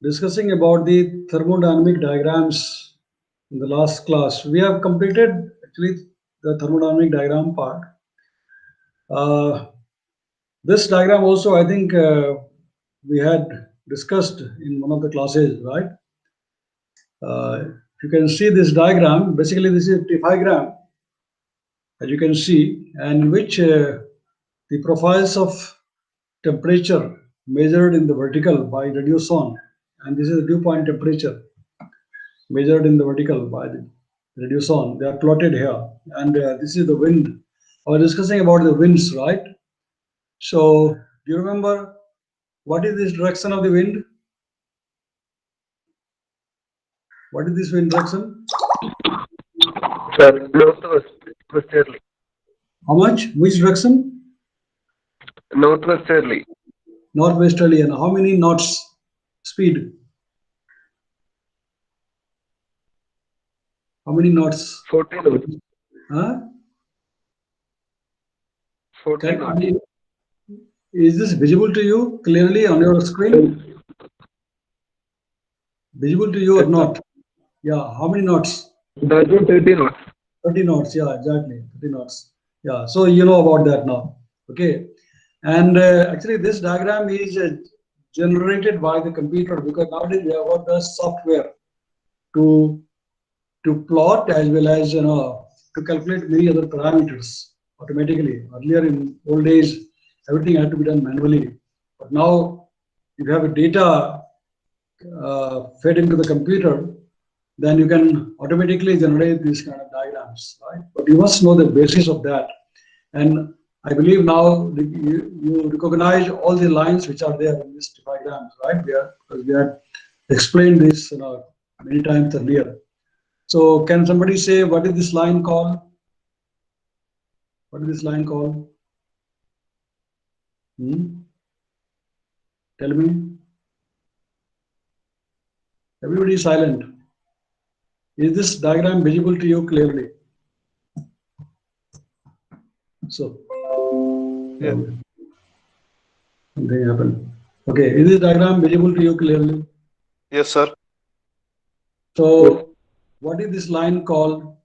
discussing about the thermodynamic diagrams in the last class. We have completed actually the thermodynamic diagram part. This diagram also, I think, we had discussed in one of the classes, right? You can see this diagram. Basically, this is a diagram, as you can see, and in which the profiles of temperature measured in the vertical by radiosonde, and this is the dew point temperature measured in the vertical by the radiosonde. They are plotted here, and this is the wind. I was discussing about the winds, right? So, do you remember what is this direction of the wind? What is this wind direction? Sir, northwest, westerly. How much? Which direction? Northwesterly. Northwesterly. And how many knots speed? How many knots? 40 knots. Huh? 40 knots. Is this visible to you clearly on your screen? Visible to you or not? Yeah. How many knots? That was 30 knots. 30 knots. Yeah, exactly. 30 knots. Yeah. So you know about that now. Okay. And actually, this diagram is generated by the computer, because nowadays we have got the software to plot as well as to calculate many other parameters automatically. Earlier in old days, everything had to be done manually. But now, if you have a data fed into the computer, then you can automatically generate these kind of diagrams, right? But you must know the basis of that. And I believe now you recognize all the lines which are there in this diagrams, right? Because we had explained this many times earlier. So can somebody say what is this line called? What is this line called? Tell me. Everybody is silent. Is this diagram visible to you clearly? So, Yes. something happened. Okay, is this diagram visible to you clearly? Yes, sir. So, what is this line called?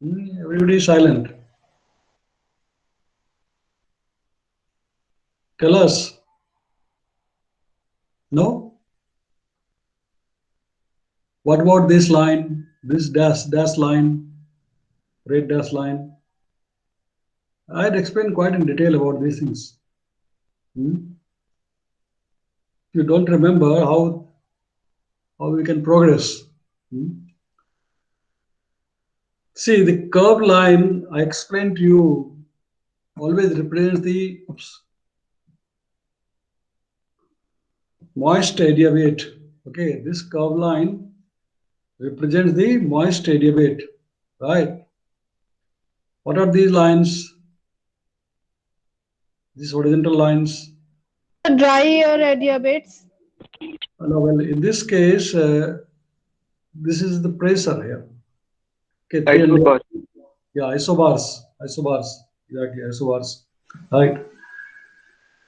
Everybody is silent. Tell us. No? What about this line? This dash line, red dash line? I had explained quite in detail about these things. If you don't remember, how we can progress? See, the curved line I explained to you always represents the moist adiabate. Okay, this curved line represents the moist adiabate, right? What are these lines? These horizontal lines? Dry or adiabates? No, well, in this case, this is the pressure here. Okay, Isobars. yeah, isobars, exactly, isobars, right?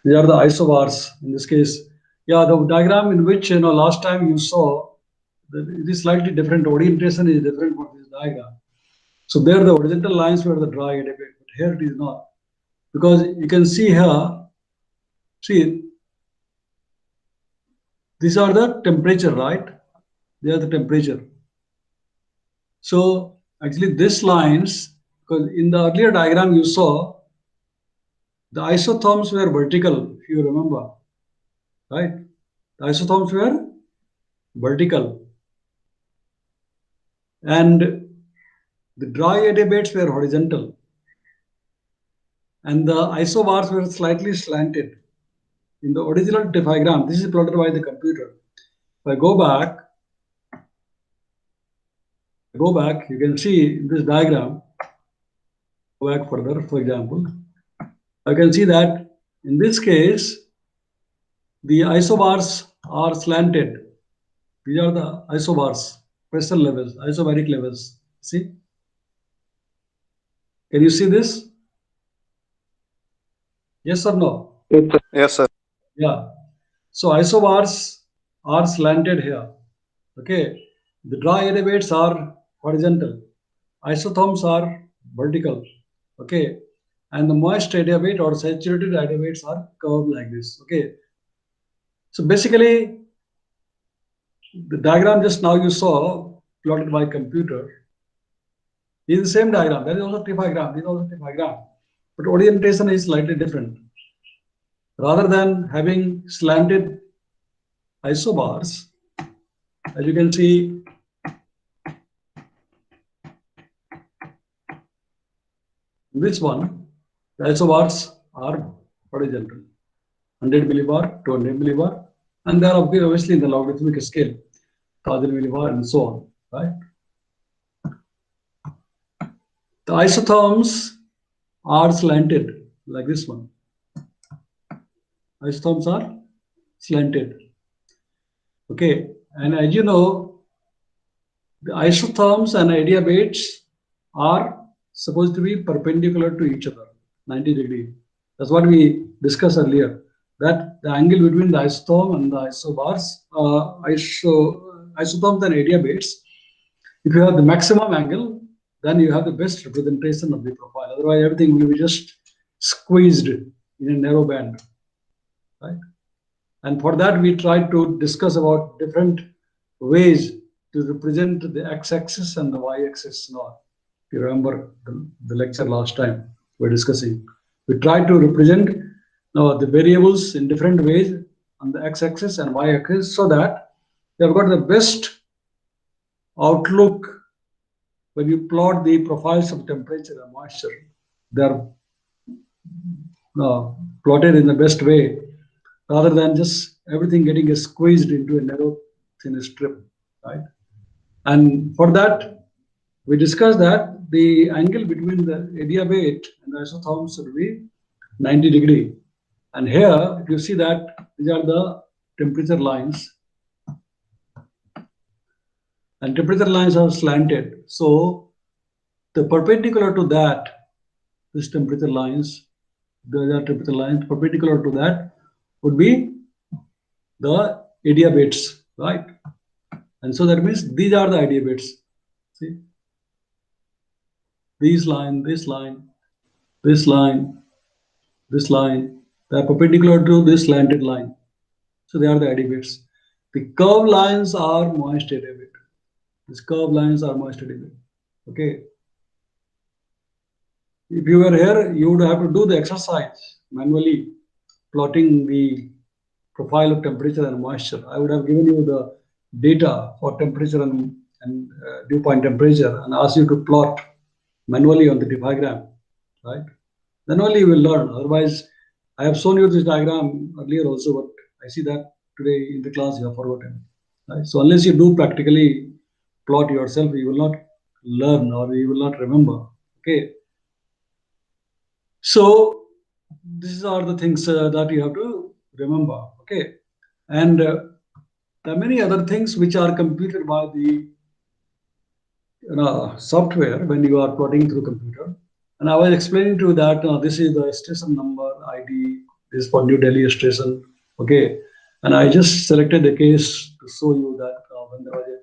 These are the isobars in this case. Yeah, the diagram in which last time you saw, it is slightly different. Orientation is different for this diagram. So there, the horizontal lines were the dry adiabate, but here it is not, because you can see here. See, these are the temperature, right? They are the temperature. So actually, these lines, because in the earlier diagram you saw, the isotherms were vertical, if you remember, right? The isotherms were vertical, and the dry adiabates were horizontal, and the isobars were slightly slanted. In the original diagram, this is plotted by the computer. If I go back, you can see in this diagram. Go back further, for example, I can see that in this case, the isobars are slanted. These are the isobars, pressure levels, isobaric levels. See? Can you see this? Yes or no? Yes, sir. Yeah. So isobars are slanted here. Okay. The dry adiabates are horizontal. Isotherms are vertical. Okay. And the moist adiabate or saturated adiabates are curved like this. Okay. So basically, the diagram just now you saw plotted by computer is the same diagram. That is also trigram. This is also trigram. But orientation is slightly different. Rather than having slanted isobars, as you can see, this one, the isobars are horizontal, 100 millibar, 200 millibar, and they are obviously in the logarithmic scale, 1000 millibar, and so on, right? The isotherms are slanted like this one. Isotherms are slanted. Okay, and as you know, the isotherms and adiabates are supposed to be perpendicular to each other, 90 degree. That's what we discussed earlier. That the angle between the isotherm and the isobars, isotherms and adiabates, if you have the maximum angle, then you have the best representation of the profile. Otherwise, everything will be just squeezed in a narrow band, right? And for that, we tried to discuss about different ways to represent the x-axis and the y-axis. Now, if you remember the lecture last time we were discussing, we tried to represent the variables in different ways on the x-axis and y-axis so that they have got the best outlook when you plot the profiles of temperature and moisture. They are plotted in the best way rather than just everything getting squeezed into a narrow thin strip, right? And for that, we discussed that the angle between the adiabate and the isotherms should be 90 degree. And here, if you see that these are the temperature lines, and temperature lines are slanted. So the perpendicular to that, these temperature lines, those are temperature lines, perpendicular to that would be the adiabates, right? And so that means these are the adiabates. See, these line, this line, this line, this line, they are perpendicular to this slanted line. So they are the adiabates. The curved lines are moist adiabate. These curved lines are moist adiabate. Okay. If you were here, you would have to do the exercise manually, plotting the profile of temperature and moisture. I would have given you the data for temperature and dew point temperature and asked you to plot manually on the diagram, right? Then only you will learn. Otherwise, I have shown you this diagram earlier also, but I see that today in the class you have forgotten. Right? So unless you do practically plot yourself, you will not learn or you will not remember. Okay. So these are the things that you have to remember. Okay. And there are many other things which are computed by the software when you are plotting through computer. And I was explaining to you that this is the station number ID. This is for New Delhi station. Okay. And I just selected a case to show you that when there was a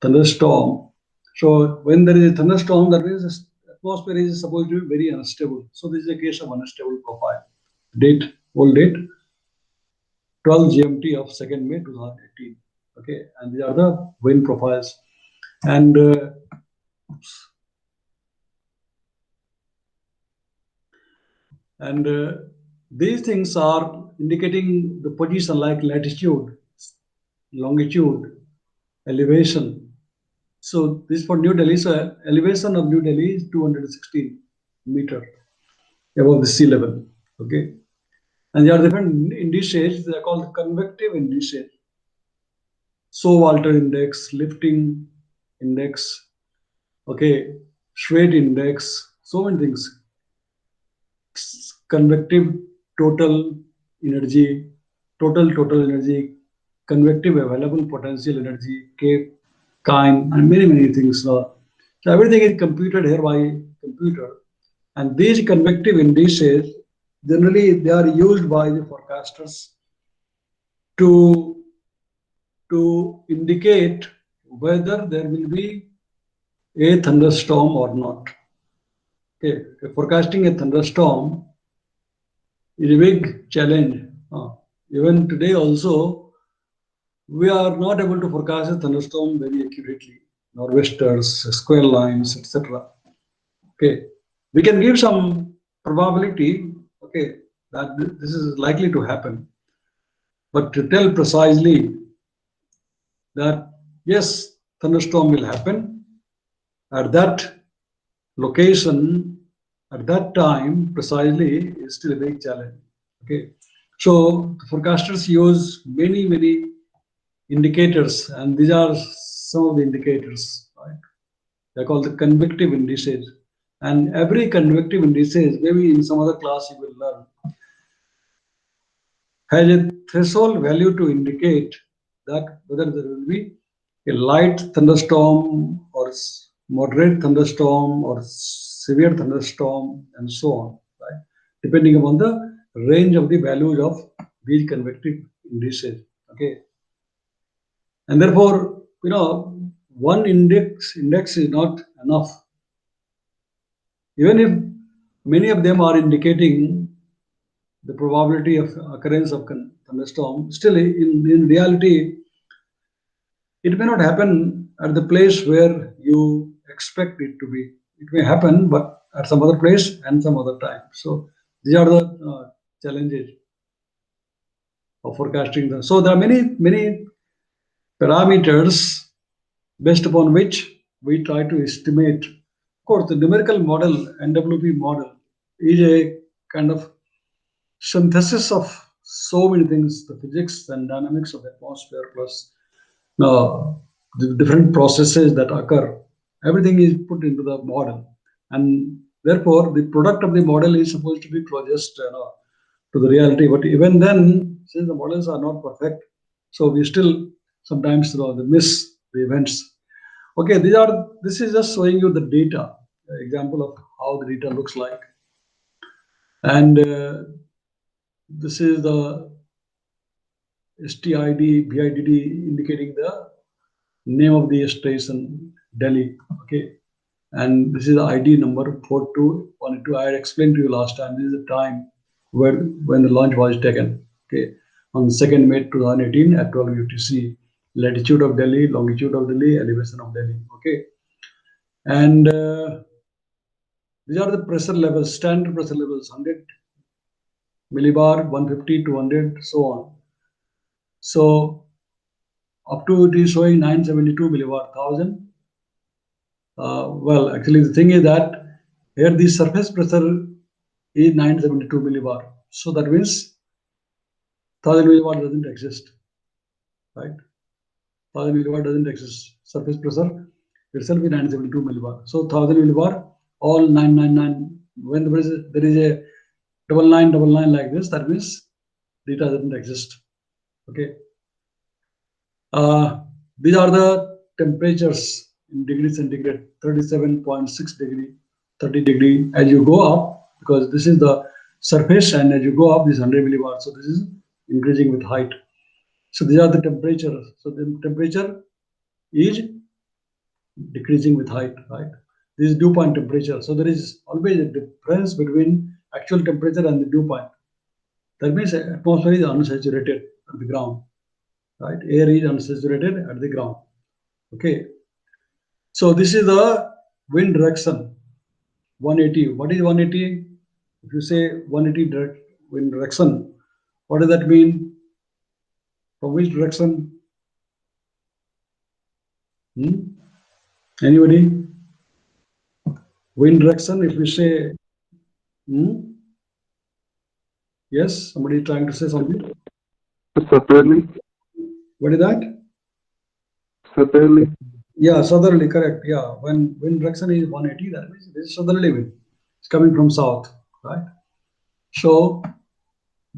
thunderstorm. So when there is a thunderstorm, that means the atmosphere is supposed to be very unstable. So this is a case of unstable profile. Date, whole date, 12 GMT of 2nd May 2018. Okay. And these are the wind profiles. And these things are indicating the position like latitude, longitude, elevation. So this for New Delhi. So elevation of New Delhi is 216 meter above the sea level. Okay. And there are different indices. They are called convective indices. Showalter index, lifting index, okay, Schwed index, so many things. Convective total energy, total energy, convective available potential energy, K, kind, and many things. So everything is computed here by computer. And these convective indices, generally they are used by the forecasters to indicate whether there will be a thunderstorm or not. Okay, forecasting a thunderstorm is a big challenge. Even today also, we are not able to forecast a thunderstorm very accurately. Nor'westers, square lines, etc. Okay, we can give some probability. Okay, that this is likely to happen, but to tell precisely that yes, thunderstorm will happen at that location at that time precisely is still a big challenge. Okay, so the forecasters use many indicators, and these are some of the indicators. Right? They're called the convective indices, and every convective indices, maybe in some other class you will learn, has a threshold value to indicate that whether there will be a light thunderstorm or moderate thunderstorm or severe thunderstorm and so on, right? Depending upon the range of the values of these convective indices. Okay, and therefore, one index is not enough. Even if many of them are indicating the probability of occurrence of thunderstorm, still in reality, it may not happen at the place where you expect it to be. It may happen, but at some other place and some other time. So these are the challenges of forecasting them. So there are many parameters based upon which we try to estimate. Of course, the numerical model, NWP model, is a kind of synthesis of so many things, the physics and dynamics of the atmosphere plus the different processes that occur. Everything is put into the model, and therefore the product of the model is supposed to be closest to the reality. But even then, since the models are not perfect, so we still sometimes miss the events. Okay, this is just showing you the data, example of how the data looks like, and this is the STID, BIDD indicating the name of the station, Delhi. Okay, and this is the ID number 4212. I had explained to you last time. This is the time when the launch was taken. Okay, on 2nd May 2018 at 12 UTC. Latitude of Delhi, longitude of Delhi, elevation of Delhi. Okay, and these are the pressure levels, standard pressure levels: 100 millibar, 150, 200, so on. So up to it is showing 972 millibar, 1000. Well, actually, the thing is that here the surface pressure is 972 millibar. So that means 1000 millibar doesn't exist, right? 1000 millibar doesn't exist. Surface pressure itself is 972 millibar. So 1000 millibar, all 999. When there is a 9999 like this, that means data doesn't exist. Okay. These are the temperatures in degrees centigrade: 37.6 degree, 30 degree. As you go up, because this is the surface, and as you go up, this 100 millibar. So this is increasing with height. So these are the temperatures. So the temperature is decreasing with height, right? This is dew point temperature. So there is always a difference between actual temperature and the dew point. That means atmosphere is unsaturated at the ground, right? Air is unsaturated at the ground. Okay. So this is the wind direction, 180. What is 180? If you say 180 wind direction, what does that mean? From which direction? Anybody? Wind direction, if we say, yes, somebody trying to say something. Southerly. What is that? Southerly. Yeah, southerly, correct. Yeah, when wind direction is 180, that means this is southerly wind. It's coming from south, right? So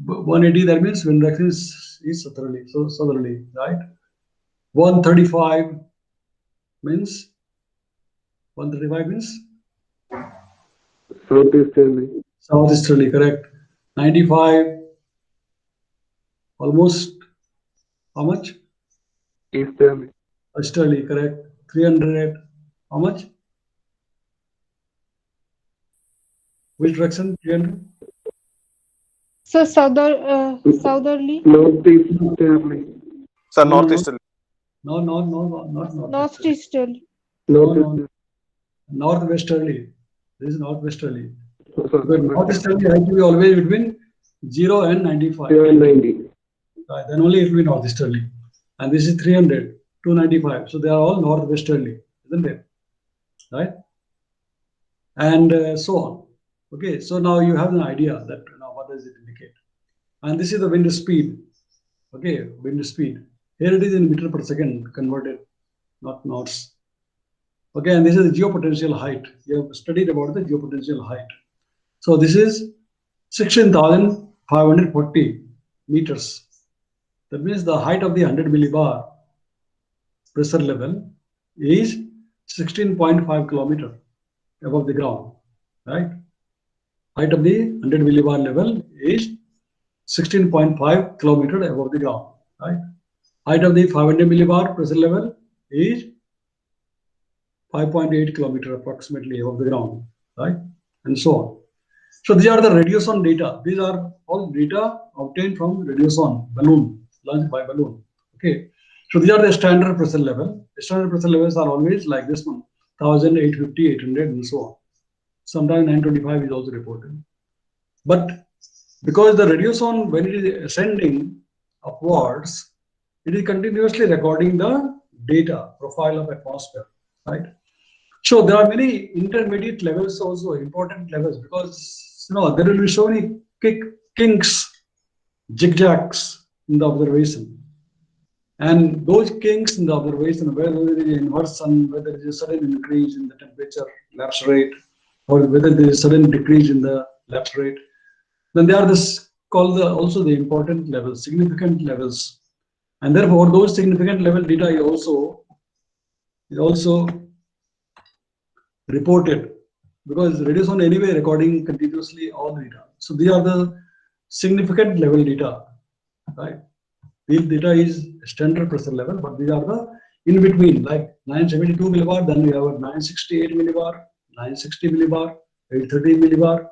180, that means wind direction is southerly. So southerly, right? 135 means 135 means Southeasterly. southeasterly, correct. 95, almost How much? Easterly. Easterly, correct. 300. How much? Which direction? 300? So southerly, Northeasterly. Sir, No, no, northeasterly. no, not northeasterly. northeasterly. No, no, Northeasterly. northwesterly. This is northwesterly. Sorry, Because northeasterly has to be always between 0 and 95. 90. Then only it will be northeasterly. And this is 300, 295. So they are all northwesterly, isn't it? Right? And so on. Okay, so now you have an idea that what does it indicate. And this is the wind speed. Okay, wind speed. Here it is in meter per second converted, not knots. Okay, and this is the geopotential height. You have studied about the geopotential height. So this is 16,540 meters. That means the height of the 100 millibar pressure level is 16.5 kilometer above the ground, right? Height of the 100 millibar level is 16.5 kilometer above the ground, right? Height of the 500 millibar pressure level is 5.8 kilometer approximately above the ground, right? And so on. So these are the radiosonde data. These are all data obtained from radiosonde balloon, launched by balloon. Okay. So these are the standard pressure level. The standard pressure levels are always like this one, 1000, 850, 800, and so on. Sometimes 925 is also reported. But because the radiosonde, when it is ascending upwards, it is continuously recording the data profile of atmosphere, right? So there are many intermediate levels also, important levels, because there will be so many kinks, zigzags in the observation. And those kinks in the observation, whether there is inversion, whether there is a sudden increase in the temperature lapse rate, or whether there is a sudden decrease in the lapse rate, then they are called also the important levels, significant levels. And therefore, those significant level data is also reported, because radiosonde anyway recording continuously all data. So these are the significant level data, right? This data is standard pressure level, but these are the in between, like 972 millibar, then we have 968 millibar, 960 millibar, 830 millibar,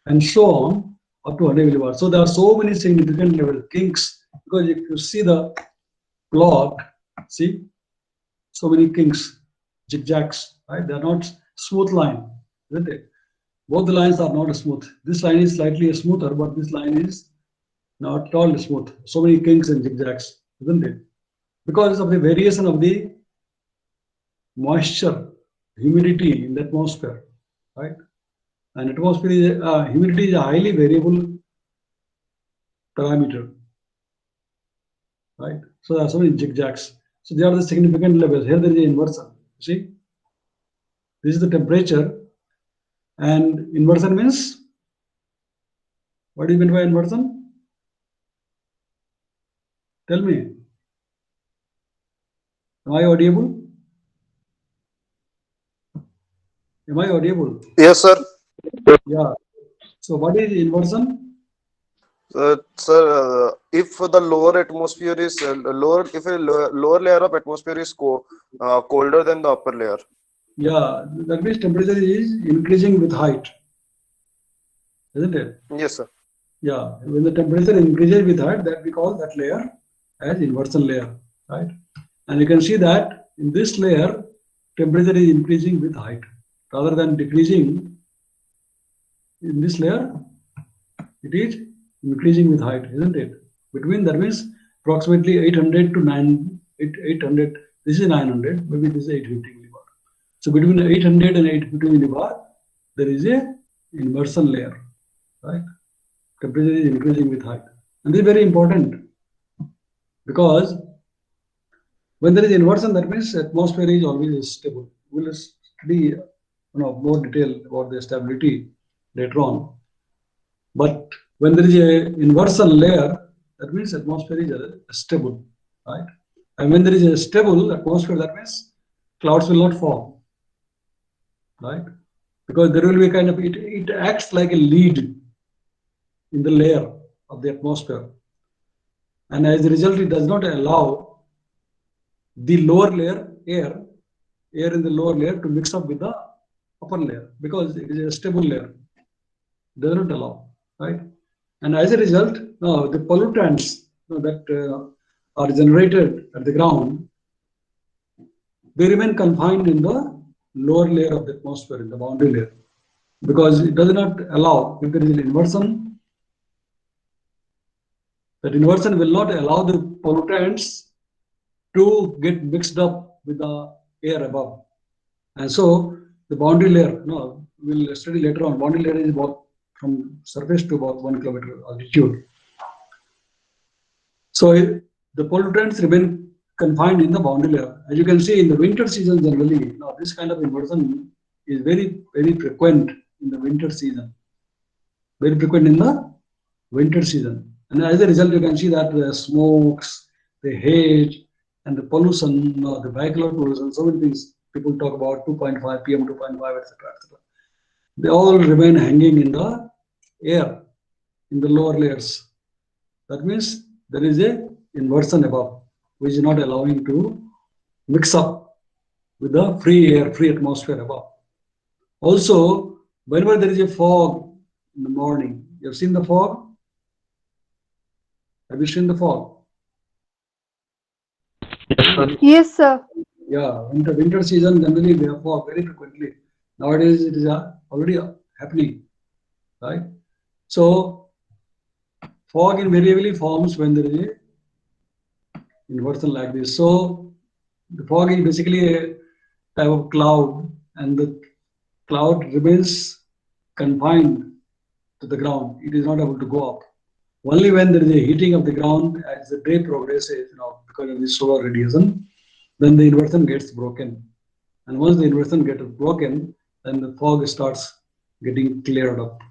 and so on up to 100 millibar. So there are so many significant level kinks, because if you see the plot, see so many kinks, zigzags, right? They are not smooth line, isn't it? Both the lines are not smooth. This line is slightly smoother, but this line is not at all smooth. So many kinks and zigzags, isn't it? Because of the variation of the moisture, humidity in the atmosphere, right? And atmosphere is, humidity is a highly variable parameter, right? So there are so many zigzags. So they are the significant levels. Here there is an inversion. See, this is the temperature, and inversion means, what do you mean by inversion? Tell me. Am I audible? Am I audible? Yes, sir. Yeah. So what is inversion? Sir, if the lower atmosphere is if a lower layer of atmosphere is colder than the upper layer. Yeah, that means temperature is increasing with height, isn't it? Yes, sir. Yeah, when the temperature increases with height, that we call that layer as inversion layer, right? And you can see that in this layer, temperature is increasing with height rather than decreasing. In this layer, it is increasing with height, isn't it? Between, that means approximately 800 to 800. This is 900, maybe this is 850 millibar. So between 800 and 850 millibar, there is a inversion layer, right? Temperature is increasing with height, and this is very important, because when there is inversion, that means atmosphere is always stable. We'll study more detail about the stability later on. But when there is a inversion layer, that means atmosphere is stable, right? And when there is a stable atmosphere, that means clouds will not form, right? Because there will be kind of, it acts like a lead in the layer of the atmosphere. and as a result, it does not allow the lower layer air in the lower layer to mix up with the upper layer because it is a stable layer. It does not allow, right? And as a result, now the pollutants that are generated at the ground, they remain confined in the lower layer of the atmosphere, in the boundary layer, because it does not allow, if there is an inversion, that inversion will not allow the pollutants to get mixed up with the air above. And so the boundary layer, we'll study later on, boundary layer is about from surface to about 1 kilometer altitude. So the pollutants remain confined in the boundary layer. As you can see in the winter season generally, this kind of inversion is very, very frequent in the winter season. Very frequent in the winter season. And as a result, you can see that the smokes, the haze, and the pollution, the vehicular pollution, so many things people talk about 2.5 PM, 2.5, etc. They all remain hanging in the air, in the lower layers. That means there is a inversion above, which is not allowing to mix up with the free air, free atmosphere above. Also, whenever there is a fog in the morning, you have seen the fog? Have you seen the fog? Yes, sir. Yes, sir. Yeah, in the winter season, generally they have fog very frequently. Nowadays, it is already happening, right? So, fog invariably forms when there is a inversion like this. So, the fog is basically a type of cloud, and the cloud remains confined to the ground. It is not able to go up. Only when there is a heating of the ground as the day progresses, because of the solar radiation, then the inversion gets broken. And once the inversion gets broken, then the fog starts getting cleared up,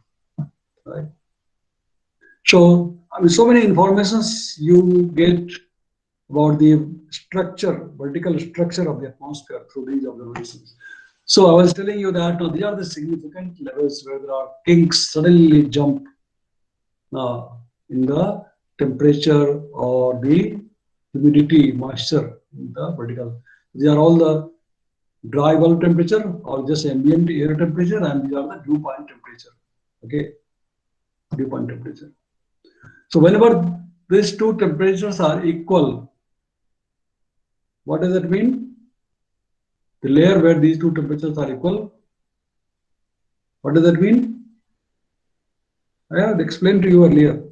right? So, so many informations you get about the structure, vertical structure of the atmosphere through these observations. So I was telling you that these are the significant levels where there are kinks suddenly jump in the temperature or the humidity, moisture in the vertical. These are all the dry bulb temperature or just ambient air temperature, and these are the dew point temperature. Okay, dew point temperature. So whenever these two temperatures are equal, what does that mean? The layer where these two temperatures are equal, what does that mean? I have explained to you earlier.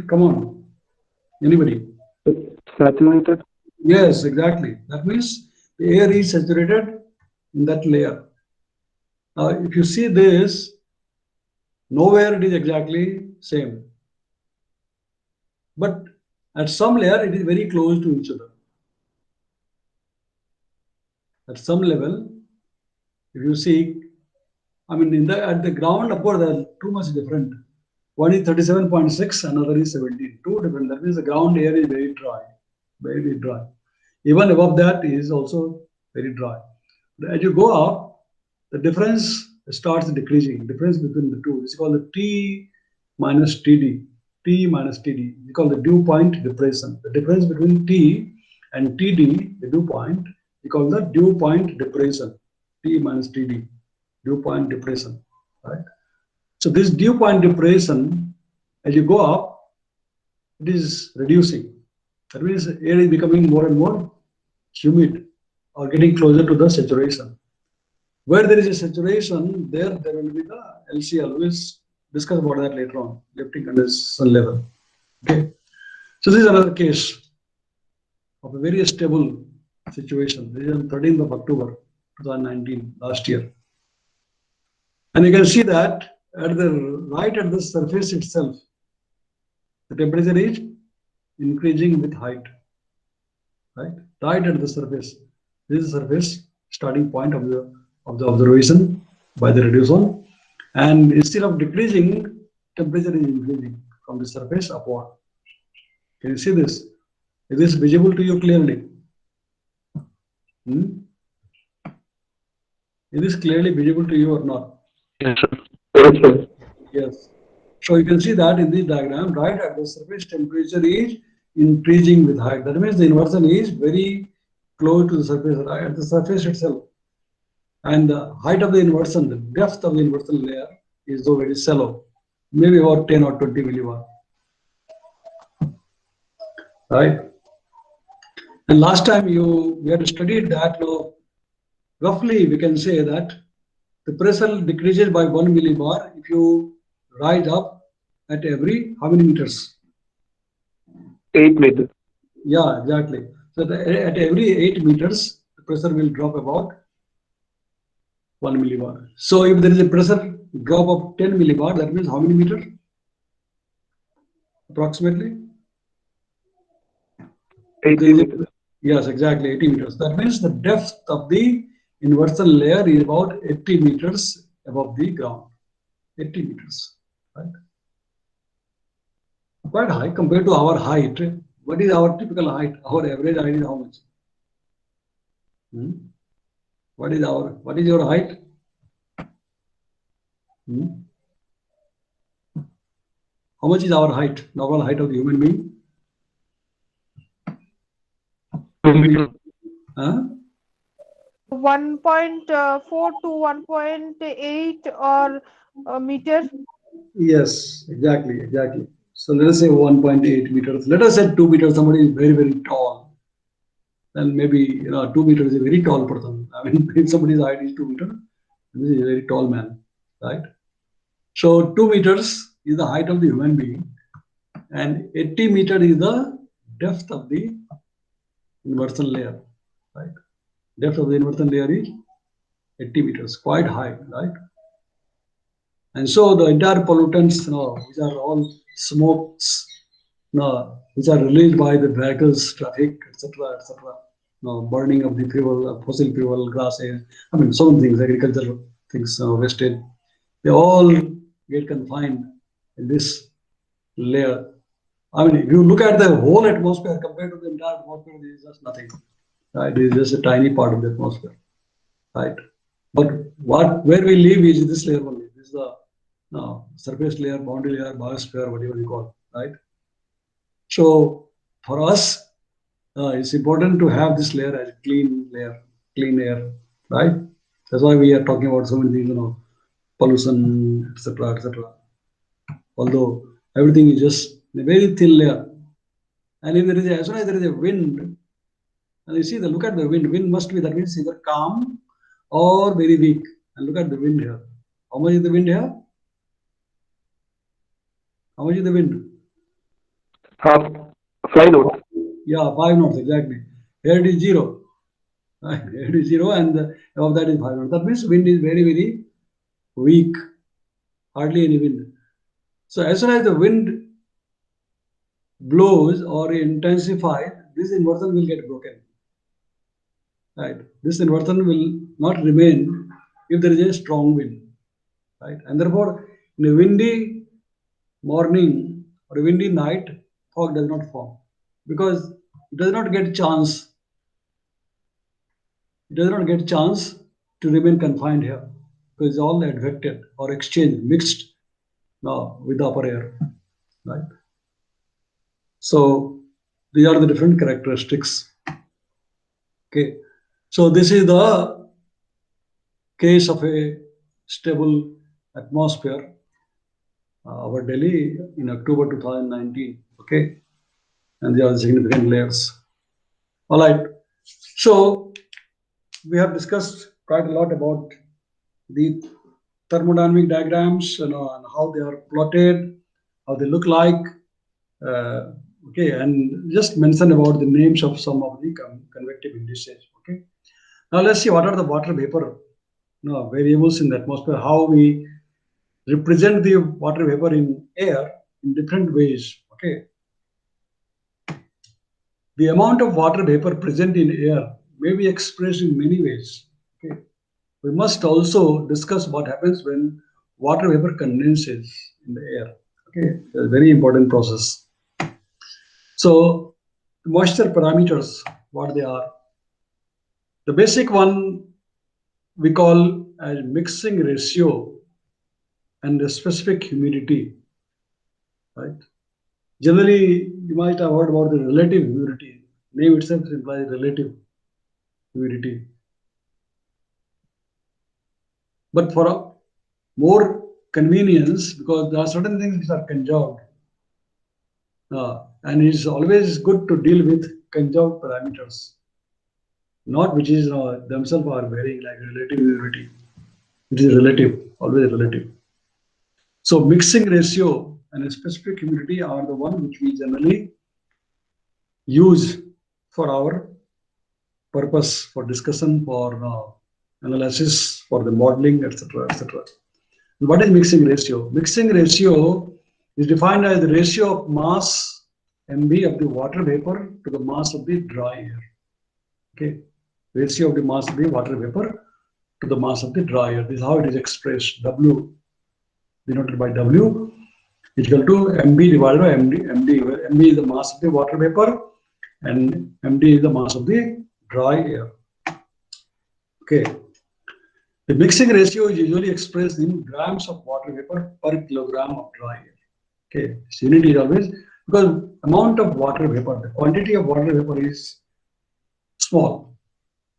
Come on, anybody? Saturated. Yes, exactly. That means the air is saturated in that layer. Now, if you see this, nowhere it is exactly same. But at some layer, it is very close to each other. At some level, if you see, at the ground, of course, they are too much different. One is 37.6, another is 17. Two different. That means the ground air is very dry, very dry. Even above that is also very dry. But as you go up, the difference starts decreasing. Difference between the two is called the T minus TD. T minus TD. We call the dew point depression. The difference between T and TD, the dew point, we call the dew point depression. T minus TD, dew point depression. Right. So this dew point depression, as you go up, it is reducing. That means air is becoming more and more humid or getting closer to the saturation. Where there is a saturation, there will be the LCL. We'll discuss about that later on, lifting condensation level. Okay. So this is another case of a very stable situation. This is on 13th of October 2019, last year. And you can see that at the surface itself, the temperature is increasing with height. Right at the surface. This is the surface starting point of the observation by the radiation, and instead of decreasing, temperature is increasing from the surface upward. Can you see this? Is this visible to you clearly? Is this clearly visible to you or not? Yes, sir. Yes, sir. Yes. So you can see that in this diagram, right at the surface temperature is increasing with height. That means the inversion is very close to the surface, right at the surface itself. And the height of the inversion, the depth of the inversion layer is though very shallow, maybe about 10 or 20 millibar, right? And last time we had studied that, roughly we can say that the pressure decreases by 1 millibar if you rise up at every how many meters? 8 meters. Yeah, exactly. So at every 8 meters, the pressure will drop about 1 millibar. So if there is a pressure drop of 10 millibar, that means how many meters? Approximately? 80 meters. Yes, exactly, 80 meters. That means the depth of the inversion layer is about 80 meters above the ground. 80 meters, right? Quite high compared to our height. What is our typical height? Our average height is how much? What is your height? How much is our height? Normal height of the human being? 2 meters. Huh? 1.4 to 1.8 or meter. Yes, exactly. So let us say 1.8 meters. Let us say 2 meters. Somebody is very, very tall. Then maybe 2 meters is a very tall person. I mean, if somebody's height is 2 meters, this is a very tall man, right? So 2 meters is the height of the human being, and 80 meters is the depth of the inversion layer, right? Depth of the inversion layer is 80 meters, quite high, right? And so the entire pollutants, which are all smokes, which are released by the vehicles, traffic, etc., burning of the fuel, fossil fuel, grasses, I mean, so many things, agricultural things, wasted, they all get confined in this layer. I mean, if you look at the whole atmosphere compared to the entire atmosphere, this is just nothing, right? It is just a tiny part of the atmosphere, right? But where we live is this layer only. This is the surface layer, boundary layer, biosphere, whatever you call it, right? So for us, it's important to have this layer as a clean layer, clean air, right? That's why we are talking about so many things, pollution, etc., etc. Although everything is just a very thin layer, and if there is as soon as there is a wind, and you see look at the wind must be, that means either calm or very weak. And look at the wind here. How much is the wind here? How much is the wind? Half 5 knots. Yeah, 5 knots, exactly. Here it is 0. Right? Here it is 0, and above that is 5 knots. That means wind is very, very weak, hardly any wind. So as soon as the wind blows or intensifies, this inversion will get broken. Right? This inversion will not remain if there is a strong wind. Right? And therefore, in a windy morning or a windy night, fog does not form because it does not get chance. It does not get chance to remain confined here because it's all advected or exchanged, mixed with the upper air, right? So these are the different characteristics. Okay, so this is the case of a stable atmosphere over Delhi in October 2019. Okay, and there are significant layers. All right, so we have discussed quite a lot about the thermodynamic diagrams, and how they are plotted, how they look like. Okay, and just mention about the names of some of the convective indices. Okay, now let's see what are the water vapor variables in the atmosphere, how we represent the water vapor in air in different ways. Okay, the amount of water vapor present in air may be expressed in many ways. Okay, we must also discuss what happens when water vapor condenses in the air. Okay, a very important process. So, moisture parameters, what they are. The basic one we call as mixing ratio and the specific humidity. right? Generally, you might have heard about the relative humidity. Name itself implies relative humidity. But for a more convenience, because there are certain things which are conserved, and it's always good to deal with conserved parameters, not which is themselves are varying like relative humidity. It is relative, always relative. So mixing ratio and specific humidity are the one which we generally use for our purpose, for discussion, for analysis, for the modeling, etc., etc. What is mixing ratio? Mixing ratio is defined as the ratio of mass MB of the water vapor to the mass of the dry air. Okay, ratio of the mass of the water vapor to the mass of the dry air. This is how it is expressed. W denoted by W is equal to MB divided by MD, where MB is the mass of the water vapor and MD is the mass of the dry air. Okay. The mixing ratio is usually expressed in grams of water vapor per kilogram of dry air. Okay, this unit is always because amount of water vapor, the quantity of water vapor is small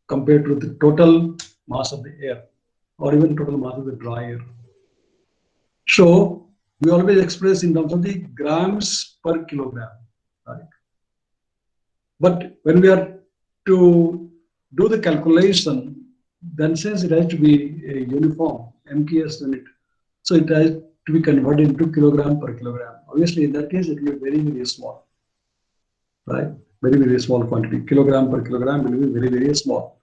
compared to the total mass of the air or even total mass of the dry air. So we always express in terms of the grams per kilogram, right? But when we are to do the calculation, then since it has to be a uniform MKS unit, so it has to be converted into kilogram per kilogram. Obviously, in that case, it will be very, very small, right? Very, very small quantity. Kilogram per kilogram will be very, very small.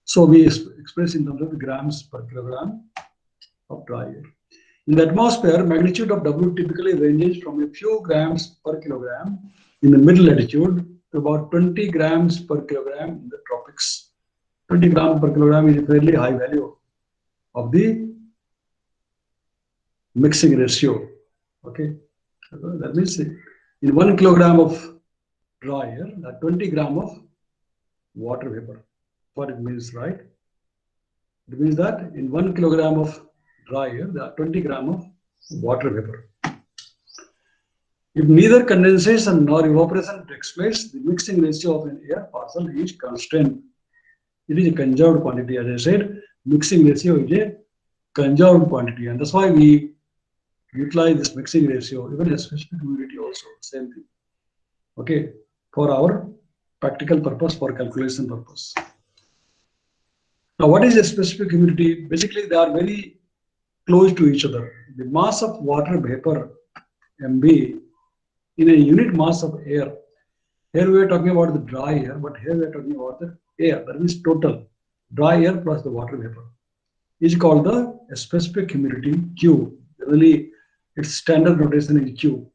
So we express in terms of the grams per kilogram of dry air. In the atmosphere, magnitude of W typically ranges from a few grams per kilogram in the middle latitude to about 20 grams per kilogram in the tropics. 20 grams per kilogram is a fairly high value of the mixing ratio. Okay, that means in 1 kilogram of dry air, that 20 grams of water vapor. What it means, right? It means that in 1 kilogram of dry air, there are 20 grams of water vapor. If neither condensation nor evaporation takes place, the mixing ratio of an air parcel is constant. It is a conserved quantity. As I said, mixing ratio is a conserved quantity, and that's why we utilize this mixing ratio, even a specific humidity also, same thing. Okay, for our practical purpose, for calculation purpose. Now, what is a specific humidity? Basically, they are very close to each other. The mass of water vapor, MB, in a unit mass of air. Here we are talking about the dry air, but here we are talking about the air. That means total dry air plus the water vapor is called the specific humidity Q. Generally, its standard notation is Q.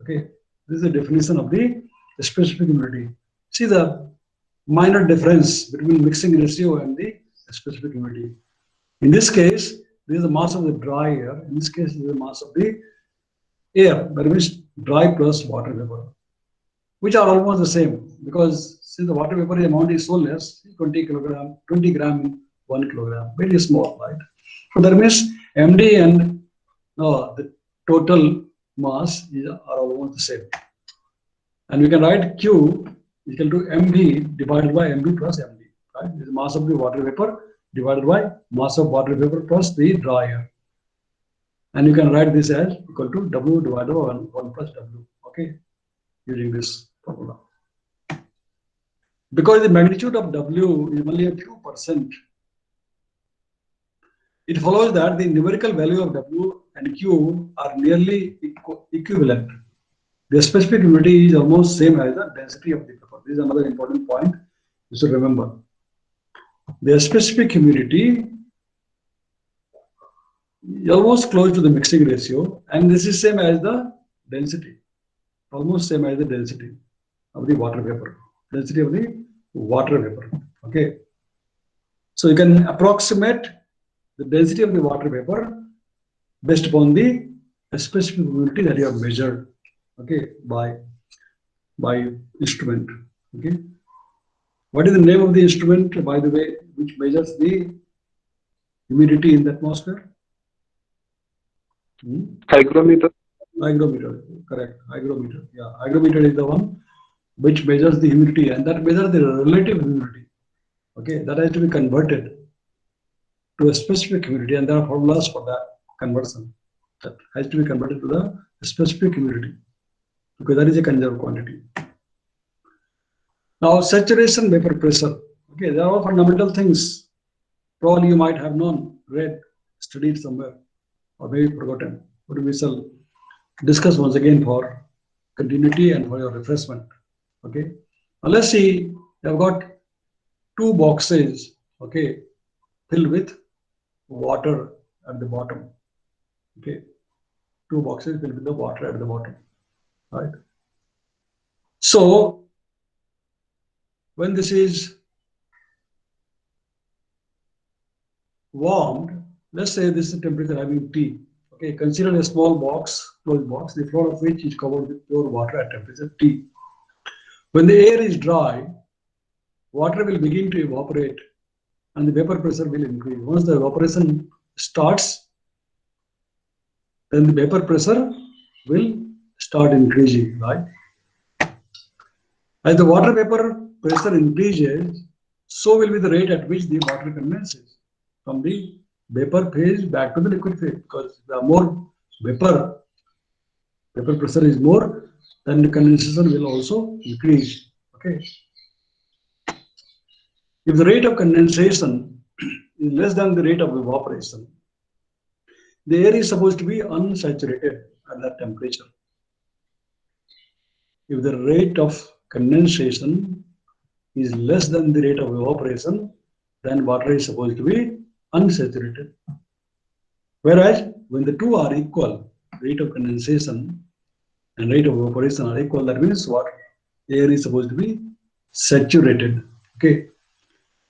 Okay, this is the definition of the specific humidity. See the minor difference between mixing ratio and the specific humidity. In this case, this is the mass of the dry air. In this case, this is the mass of the air, that means dry plus water vapor, which are almost the same because since the water vapor amount is so less, 20 gram in 1 kilogram, very small, right? So that means MD and the total mass are almost the same. And we can write Q equal to MV divided by MB plus MD, right? This is mass of the water vapor divided by mass of water vapor plus the dry air. And you can write this as equal to W divided by 1 plus W, okay, using this formula. Because the magnitude of W is only a few percent, it follows that the numerical value of W and Q are nearly equivalent. The specific humidity is almost same as the density of the vapor. This is another important point you should remember. The specific humidity is almost close to the mixing ratio, and this is same as the density, almost same as the density of the water vapor, density of the water vapor. Okay, so you can approximate the density of the water vapor based upon the specific humidity that you have measured, okay, by instrument. Okay, what is the name of the instrument, by the way, which measures the humidity in the atmosphere? Hygrometer. Hygrometer, correct. Hygrometer. Yeah, hygrometer is the one which measures the humidity, and that measures the relative humidity. Okay, that has to be converted to a specific humidity, and there are formulas for that conversion. That has to be converted to the specific humidity because that is a conserved quantity. Now, saturation vapor pressure. Okay, there are all fundamental things. Probably you might have known, read, studied somewhere, or maybe forgotten. But we shall discuss once again for continuity and for your refreshment. Okay, now let's see. I've got two boxes. Okay, filled with water at the bottom. Okay, two boxes filled with the water at the bottom. Right. So when this is warmed, let's say this is temperature having T. Okay, consider a small box, closed box, the floor of which is covered with pure water at temperature T. When the air is dry, water will begin to evaporate and the vapor pressure will increase. Once the evaporation starts, then the vapor pressure will start increasing, right? As the water vapor pressure increases, so will be the rate at which the water condenses from the vapor phase back to the liquid phase, because the more vapor pressure is more, then the condensation will also increase. Okay. If the rate of condensation is less than the rate of evaporation, the air is supposed to be unsaturated at that temperature. If the rate of condensation is less than the rate of evaporation, then water is supposed to be unsaturated. Whereas when the two are equal, rate of condensation and rate of evaporation are equal, that means what? Air is supposed to be saturated. Okay.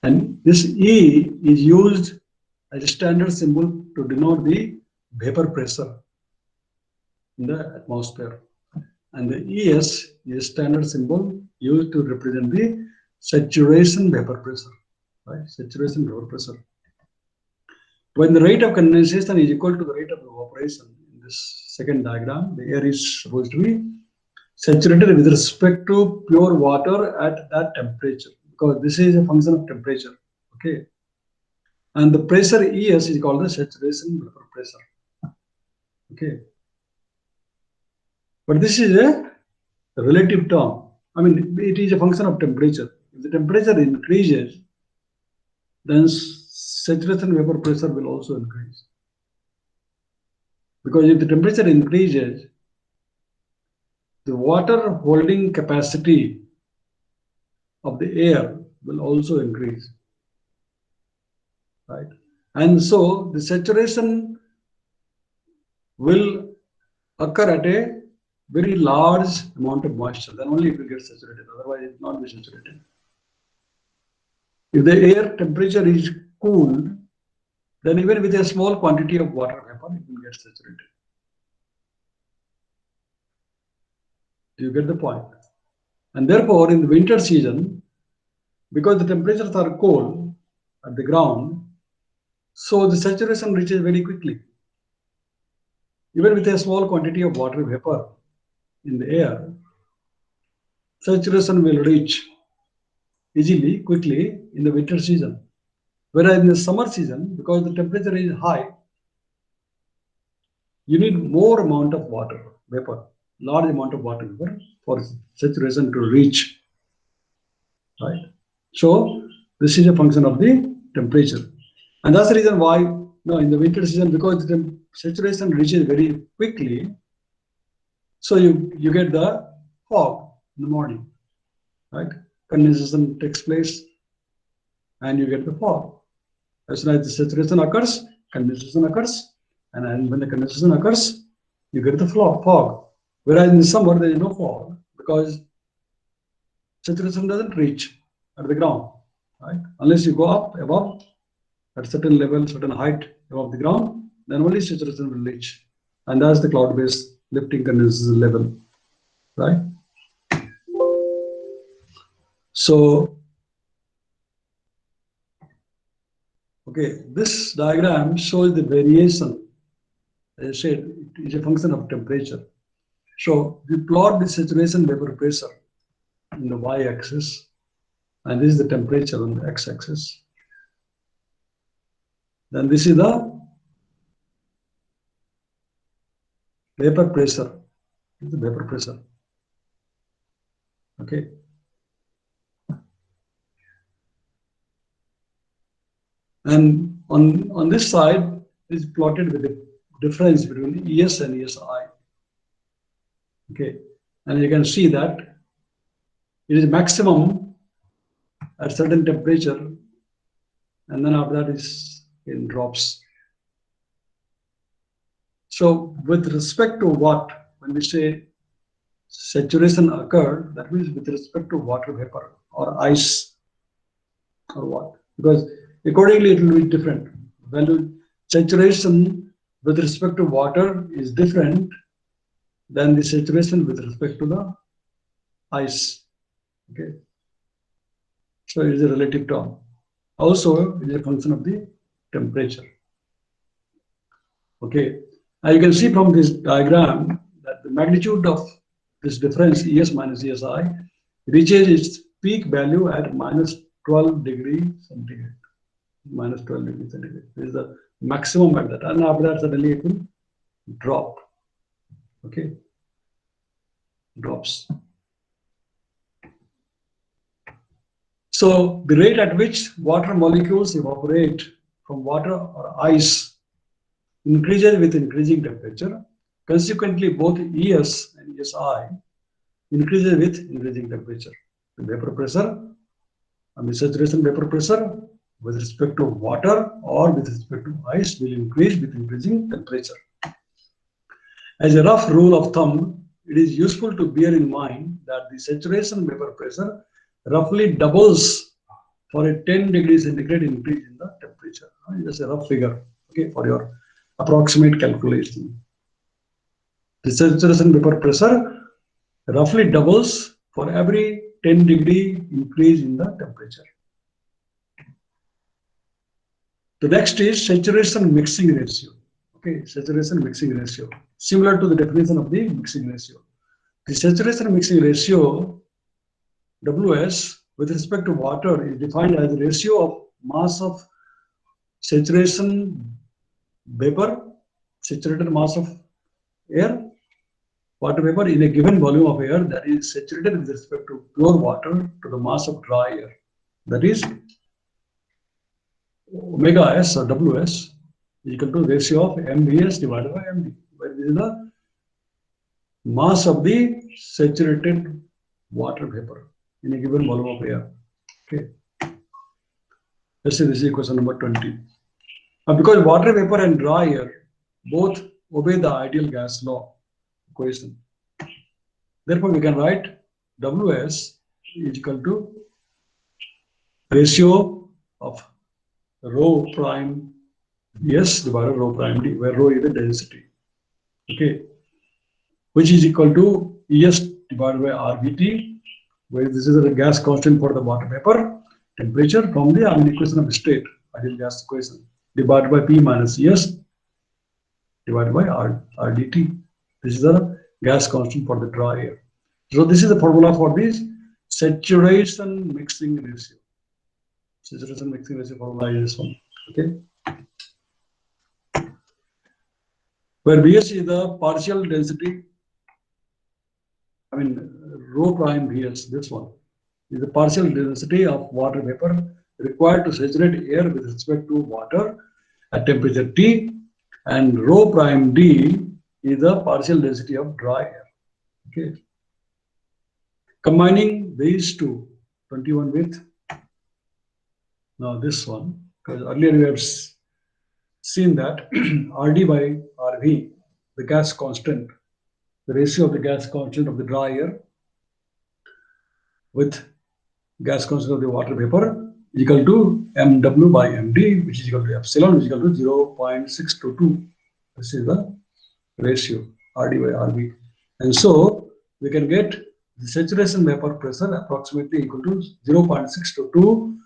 And this E is used as a standard symbol to denote the vapor pressure in the atmosphere. And the ES is a standard symbol used to represent the saturation vapor pressure. Right? Saturation vapor pressure. When the rate of condensation is equal to the rate of evaporation, in this second diagram, the air is supposed to be saturated with respect to pure water at that temperature, because this is a function of temperature. Okay. And the pressure ES is called the saturation vapor pressure. Okay. But this is a relative term. I mean, it is a function of temperature. If the temperature increases, then saturation vapor pressure will also increase. Because if the temperature increases, the water holding capacity of the air will also increase. Right? And so the saturation will occur at a very large amount of moisture, then only it will get saturated, otherwise it will not be saturated. If the air temperature is cooled, then even with a small quantity of water vapor, it will get saturated. Do you get the point? And therefore, in the winter season, because the temperatures are cold at the ground, so the saturation reaches very quickly. Even with a small quantity of water vapor in the air, saturation will reach easily, quickly in the winter season. Whereas in the summer season, because the temperature is high, you need more amount of water vapor, large amount of water vapor for saturation to reach. Right? So this is a function of the temperature. And that's the reason why in the winter season, because the saturation reaches very quickly, so you get the fog in the morning, right? Condensation takes place and you get the fog. As soon as the saturation occurs, condensation occurs, and when the condensation occurs, you get the fog. Whereas in the summer, there is no fog because saturation doesn't reach at the ground, right? Unless you go up above at a certain level, certain height above the ground, then only saturation will reach. And that's the cloud-based lifting condensation level, right? So, okay, this diagram shows the variation. As I said, it is a function of temperature. So we plot the saturation vapor pressure in the y-axis, and this is the temperature on the x-axis. Then this is the vapor pressure. This is the vapor pressure. Okay. And on this side is plotted with the difference between ES and ESI. Okay, and you can see that it is maximum at certain temperature, and then after that is in drops. So with respect to what, when we say saturation occurred, that means with respect to water vapor or ice or what, because accordingly it will be different. Value saturation with respect to water is different than the saturation with respect to the ice. Okay, so it is a relative term. Also, it is a function of the temperature. Okay, now you can see from this diagram that the magnitude of this difference ES minus ESI reaches its peak value at minus 12 degrees centigrade. Minus 12 degrees centigrade. This is the maximum at that, and after that suddenly it will drop. Okay, drops. So the rate at which water molecules evaporate from water or ice increases with increasing temperature. Consequently, both ES and ESI increases with increasing temperature. The vapor pressure and the saturation vapor pressure with respect to water or with respect to ice will increase with increasing temperature. As a rough rule of thumb, it is useful to bear in mind that the saturation vapor pressure roughly doubles for a 10 degrees centigrade increase in the temperature. Just a rough figure, okay, for your approximate calculation. The saturation vapor pressure roughly doubles for every 10 degree increase in the temperature. The next is saturation mixing ratio. Okay, saturation mixing ratio, similar to the definition of the mixing ratio. The saturation mixing ratio, WS, with respect to water is defined as the ratio of mass of saturation vapor, saturated mass of air, water vapor in a given volume of air that is saturated with respect to pure water to the mass of dry air. That is omega S or WS is equal to ratio of MVS divided by MD, where this is the mass of the saturated water vapor in a given volume of air. Okay. Let's say this is equation number 20. Now, because water vapor and dry air both obey the ideal gas law equation, therefore we can write WS is equal to ratio of rho prime S divided rho prime D, where rho is the density. Okay, which is equal to ES divided by RVT, where this is the gas constant for the water vapor temperature from the equation of state, ideal gas equation, divided by P minus ES divided by RDT. This is the gas constant for the dry air. So this is the formula for this saturation mixing ratio. Saturation mixing ratio formula is this one. Okay, where Vs is the partial density, rho prime Vs, this one is the partial density of water vapor required to saturate air with respect to water at temperature T, and rho prime D is the partial density of dry air. Okay, combining these two, 21 with now this one, because earlier we have seen that RD by RV, the gas constant, the ratio of the gas constant of the dry air with gas constant of the water vapor is equal to MW by MD, which is equal to epsilon, which is equal to 0.622. This is the ratio RD by RV. And so we can get the saturation vapor pressure approximately equal to 0.622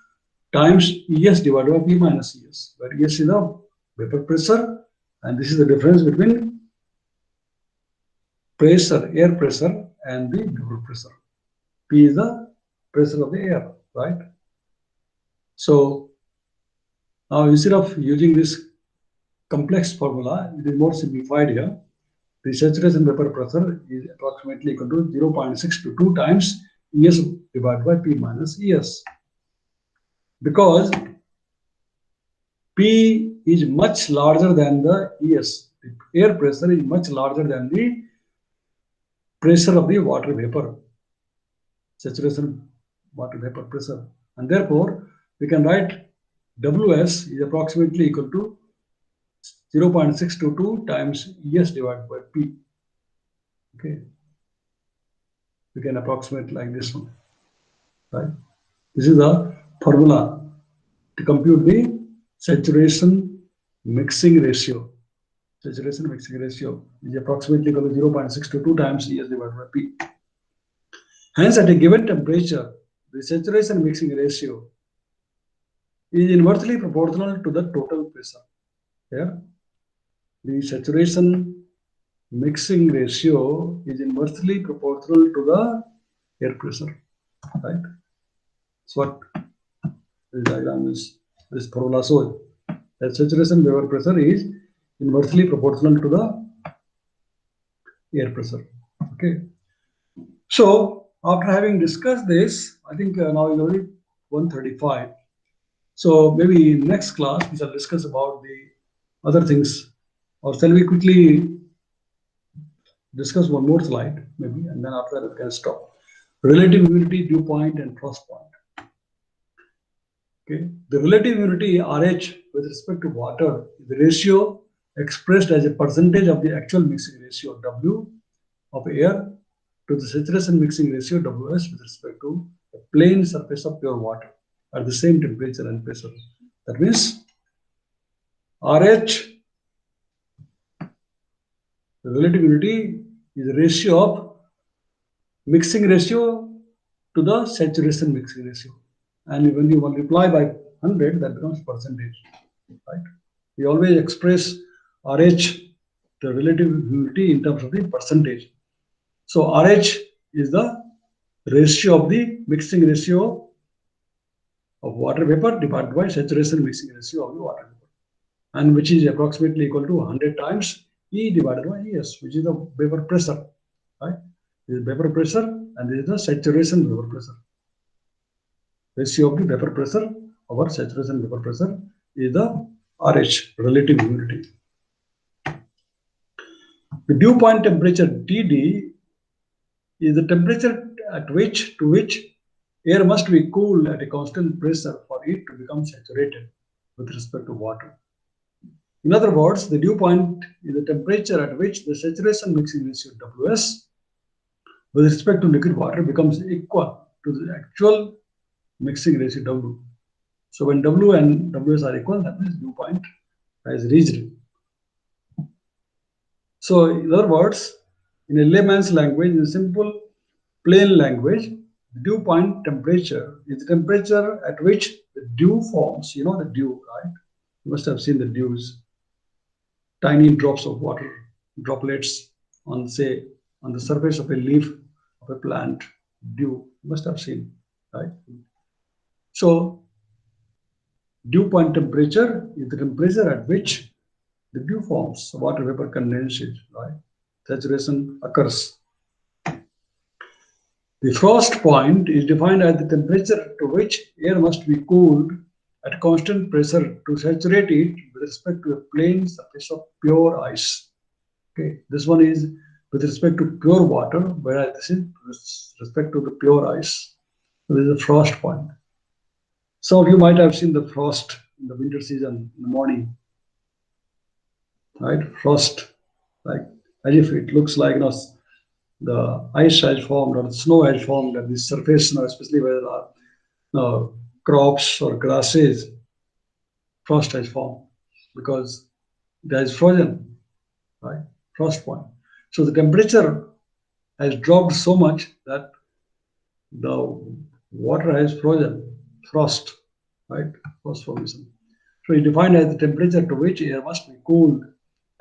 times ES divided by P minus ES, where ES is the vapor pressure and this is the difference between pressure, air pressure, and the vapor pressure. P is the pressure of the air, right? So now instead of using this complex formula, it is more simplified here. The saturation vapor pressure is approximately equal to 0.6 to 2 times ES divided by P minus ES. Because P is much larger than the ES. The air pressure is much larger than the pressure of the water vapor, saturation water vapor pressure. And therefore, we can write WS is approximately equal to 0.622 times ES divided by P. Okay. We can approximate like this one, right? This is the formula to compute the saturation mixing ratio. Saturation mixing ratio is approximately equal to 0.622 times ES divided by P. Hence, at a given temperature, the saturation mixing ratio is inversely proportional to the total pressure. Here, the saturation mixing ratio is inversely proportional to the air pressure, right? So what this diagram is, this formula shows that saturation vapor pressure is inversely proportional to the air pressure. Okay. So after having discussed this, I think now is only 1:35. So maybe in next class we shall discuss about the other things, or shall we quickly discuss one more slide maybe, and then after that we can stop. Relative humidity, dew point, and frost point. Okay, the relative humidity RH with respect to water is the ratio expressed as a percentage of the actual mixing ratio W of air to the saturation mixing ratio WS with respect to the plane surface of pure water at the same temperature and pressure. That means RH, the relative humidity, is the ratio of mixing ratio to the saturation mixing ratio. And when you multiply by 100, that becomes percentage, right? We always express RH, the relative humidity, in terms of the percentage. So RH is the ratio of the mixing ratio of water vapor divided by saturation mixing ratio of the water vapor, and which is approximately equal to 100 times E divided by ES, which is the vapor pressure, right? This is vapor pressure, and this is the saturation vapor pressure. Ratio of the vapor pressure over saturation vapor pressure is the RH, relative humidity. The dew point temperature TD is the temperature at which air must be cooled at a constant pressure for it to become saturated with respect to water. In other words, the dew point is the temperature at which the saturation mixing ratio WS with respect to liquid water becomes equal to the actual mixing ratio W. So when W and WS are equal, that means dew point has reached. So in other words, in a layman's language, in simple plain language, the dew point temperature is the temperature at which the dew forms. You know the dew, right? You must have seen the dews, tiny drops of water, droplets on, say, on the surface of a leaf of a plant. Dew, you must have seen, right? So dew point temperature is the temperature at which the dew forms, so water vapor condenses, right? Saturation occurs. The frost point is defined as the temperature to which air must be cooled at constant pressure to saturate it with respect to a plane surface of pure ice. Okay, this one is with respect to pure water, whereas this is with respect to the pure ice. So this is a frost point. Some of you might have seen the frost in the winter season in the morning, right? Frost, like as if it looks like, the ice has formed or the snow has formed at the surface, especially where there are crops or grasses. Frost has formed because it has frozen, right? Frost point. So the temperature has dropped so much that the water has frozen, frost, right? Frost formation. So it defined as the temperature to which air must be cooled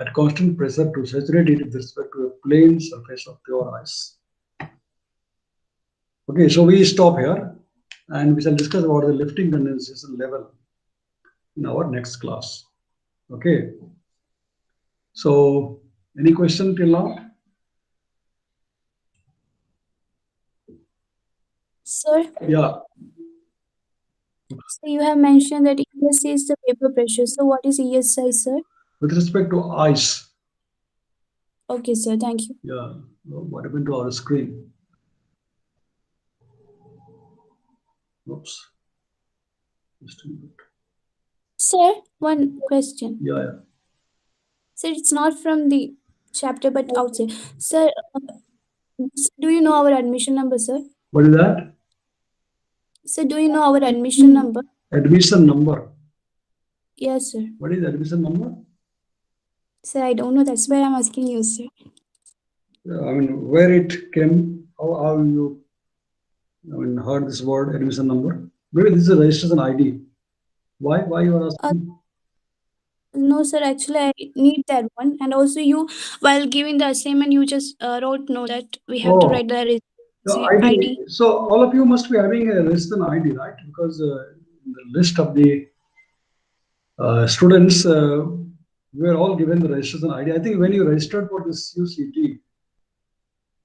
at constant pressure to saturate it with respect to a plane surface of pure ice. Okay, so we stop here and we shall discuss about the lifting condensation level in our next class. Okay. So, any question till now? Sir, Yeah. so you have mentioned that ESC is the vapor pressure. So what is ESI, sir? With respect to ice, Okay, sir. Thank you. yeah, what happened to our screen? Oops. Just a minute. Sir, one question. Yeah. Sir, it's not from the chapter but outside. Sir, do you know our admission number, sir? What is that? Sir, do you know our admission number? Admission number. Yes, sir. What is admission number? Sir, I don't know. That's why I'm asking you, sir. I mean, where it came, how you, heard this word admission number? Maybe this is a registration ID. Why you are asking? No, sir. Actually, I need that one. And also, you, while giving the assignment, you just wrote no that we have to Oh. write the The ID. So all of you must be having a registration ID, right? Because in the list of the students, we are all given the registration ID. I think when you registered for the CUCT,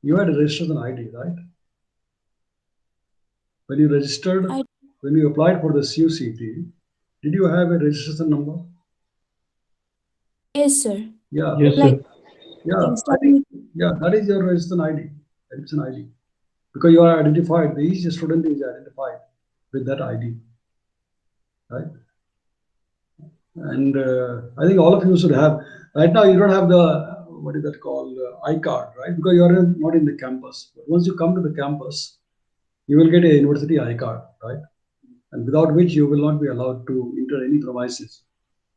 you had a registration ID, right? When you registered, when you applied for the CUCT, did you have a registration number? Yes, sir. Yeah. Yes, sir. Like, Yeah. I think, yeah, that is your registration ID. Registration ID. Because you are identified, each student is identified with that ID, right? And I think all of you should have. Right now, you don't have the, what is that called, iCard, right? Because you are not in the campus. But once you come to the campus, you will get a university iCard, right? And without which you will not be allowed to enter any premises,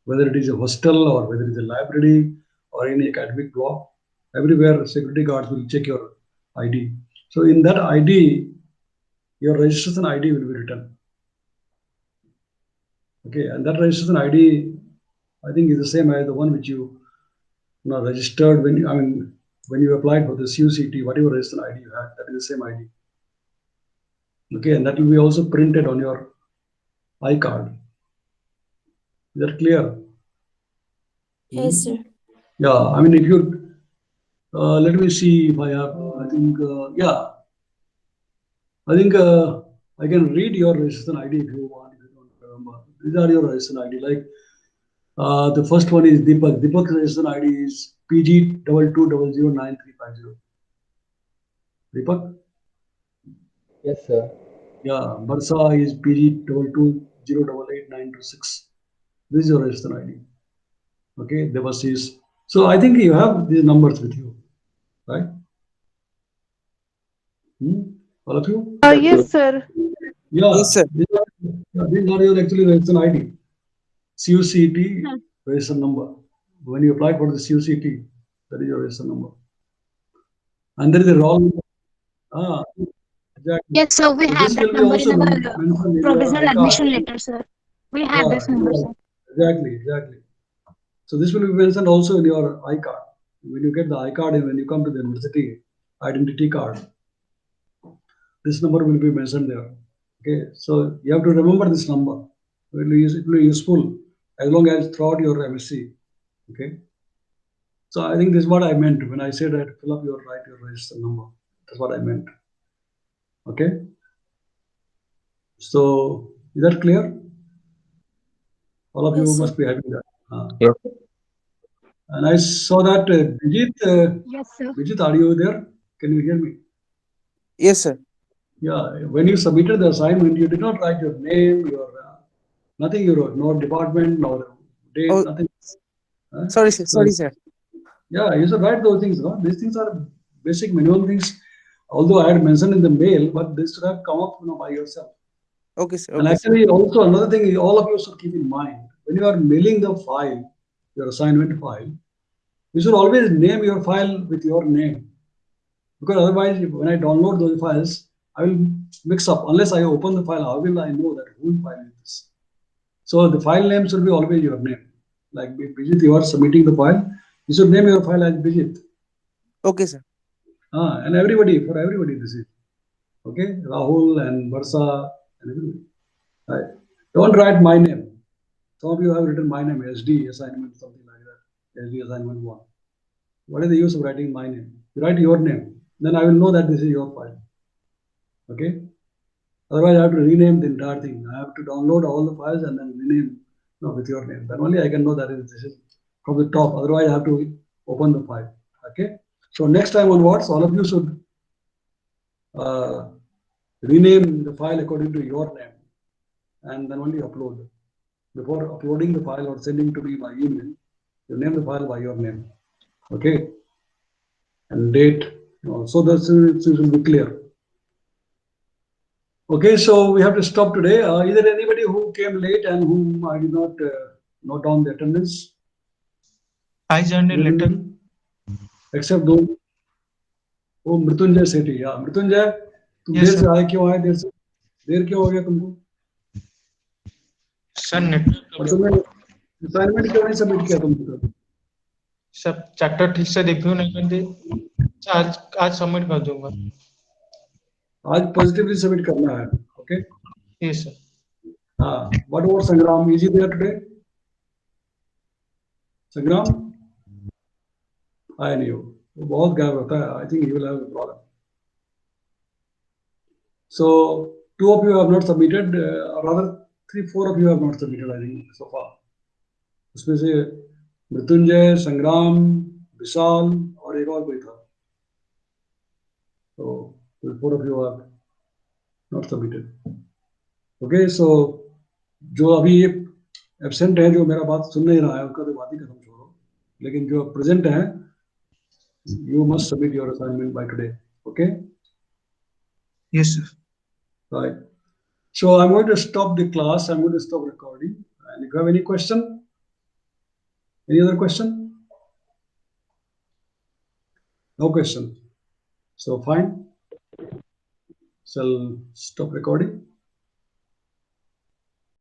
whether it is a hostel or whether it is a library or any academic block. Everywhere, security guards will check your ID. So in that ID, your registration ID will be written. Okay, and that registration ID, I think, is the same as the one which you registered when you, when you applied for the CUCT, whatever registration ID you had, that is the same ID. Okay, and that will be also printed on your iCard. Is that clear? yes, sir. Yeah, I mean, if you, let me see if I have, I think, yeah. I think I can read your registration ID if you want, if you don't remember. These are your registration ID. Like the first one is Deepak. Deepak's registration ID is PG22009350. Deepak? Yes, sir. Yeah, Barsa is PG2200888926. This is your registration ID. Okay, Devas. So I think you have these numbers with you, right? All of you? Yes, sir. Yeah. Yes, sir. These are your actually registration ID. CUCT registration number. When you apply for the CUCT, that is your registration number. And there is a roll. Exactly. Yes, sir. We So have this that will be number also in our mentioned in your provisional iCard. admission letter, sir. We have this number, Yeah, sir. exactly. So this will be mentioned also in your iCard. When you get the iCard and when you come to the university identity card, this number will be mentioned there. Okay, so you have to remember this number. It will be useful as long as throughout your MSc. Okay. So I think this is what I meant when I said that fill up your register number. That's what I meant. Okay. So is that clear? All of you Yes, sir. must be having that. Yeah. And I saw that Vijit. Yes, sir. Vijit, are you there? Can you hear me? Yes, sir. Yeah. When you submitted the assignment, you did not write your name, your nothing. You wrote no department, no date, Oh, nothing. Sorry, sir. Sorry, sir. Yeah, you should write those things. No? These things are basic minimum things. Although I had mentioned in the mail, but this should have come up by yourself. Okay, sir. And Okay, actually, also another thing all of you should keep in mind, when you are mailing the file, your assignment file, you should always name your file with your name. Because otherwise, when I download those files, I will mix up. Unless I open the file, how will I know that whose file is this? So the file name should be always your name. Like Vijit, you are submitting the file, You should name your file as Bijit. Okay, sir. And everybody, for everybody this is. Okay, Rahul and Barsa and everybody. Right. Don't write my name. Some of you have written my name, SD assignment, something like that. SD assignment 1. What is the use of writing my name? You write your name. Then I will know that this is your file. Okay. Otherwise, I have to rename the entire thing. I have to download all the files and then rename with your name. Then only I can know that this is from the top. Otherwise, I have to open the file. Okay. So next time onwards, all of you should rename the file according to your name and then only upload. Before uploading the file or sending to me by email, you name the file by your name. Okay. And date. So this will be clear. Okay, so we have to stop today. Is there anybody who came late and whom I did not note down the attendance? I joined it later. Except those. Oh, Mrityunjay Sethi. Yeah, Mrityunjay, तुम Yes, देर से sir. आए क्यों आए देर से? देर क्यों हो गया तुमको? सर नेटवर्क और तुमने असाइनमेंट क्यों नहीं सबमिट किया तुमको? सब चैप्टर ठीक से रिव्यू नहीं कर दी। आज सबमिट कर दूंगा। आज पॉजिटिवली सबमिट करना है. Okay. Yes, sir. What about Sangram? Is he there today? Sangram? I knew. बहुत गैप होता है. I think he will have a problem. So 2 of you have not submitted, or rather 3-4 of you have not submitted, I think, so far. उसमें से मृत्युंजय, संग्राम, विशाल और एक और कोई था. So 4 of you have not submitted. Okay, so जो अभी एब्सेंट है, जो मेरा बात सुन नहीं रहा है, उसका तो बात ही खत्म छोड़ो. लेकिन जो प्रेजेंट है, you must submit your assignment by today. Okay. Yes, sir. Right. So I'm going to stop the class. I'm going to stop recording. And if you have any question, any other question? No question. So fine. Shall stop recording.